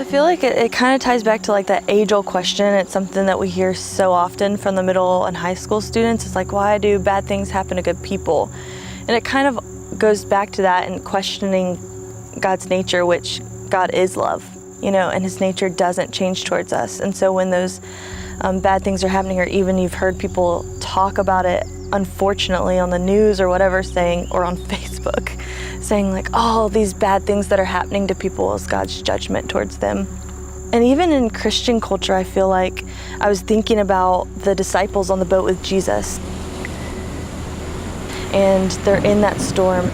feel like it kind of ties back to like that age-old question. It's something that we hear so often from the middle and high school students. It's like, why do bad things happen to good people? And it kind of goes back to that and questioning God's nature, which God is love, and his nature doesn't change towards us. And so when those bad things are happening, or even you've heard people talk about it, unfortunately, on the news or whatever, or on Facebook, saying like, oh, these bad things that are happening to people is God's judgment towards them. And even in Christian culture, I feel like I was thinking about the disciples on the boat with Jesus. And they're in that storm.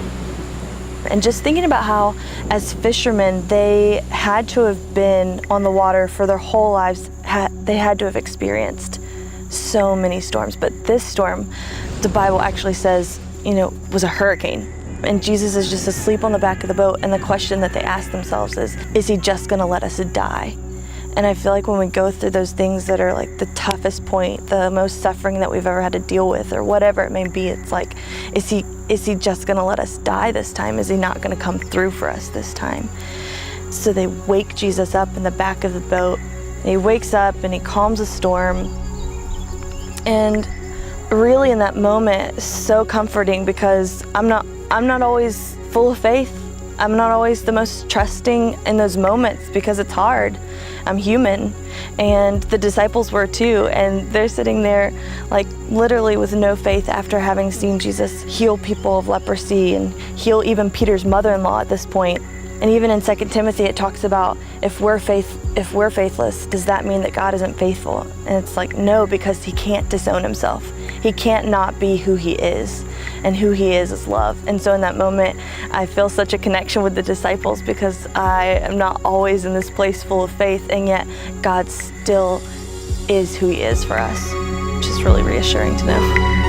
And just thinking about how, as fishermen, they had to have been on the water for their whole lives. They had to have experienced so many storms. But this storm, the Bible actually says, was a hurricane. And Jesus is just asleep on the back of the boat. And the question that they ask themselves is he just going to let us die? And I feel like when we go through those things that are like the toughest point, the most suffering that we've ever had to deal with, or whatever it may be, it's like, is he just going to let us die this time? Is he not going to come through for us this time? So they wake Jesus up in the back of the boat. And he wakes up and he calms the storm. And really in that moment, it's so comforting, because I'm not always full of faith. I'm not always the most trusting in those moments, because it's hard. I'm human, and the disciples were too, and they're sitting there like literally with no faith after having seen Jesus heal people of leprosy and heal even Peter's mother-in-law at this point. And even in 2 Timothy, it talks about if we're faithless, does that mean that God isn't faithful? And it's like, no, because he can't disown himself. He can't not be who he is, and who he is love. And so in that moment, I feel such a connection with the disciples, because I am not always in this place full of faith, and yet God still is who he is for us, which is really reassuring to know.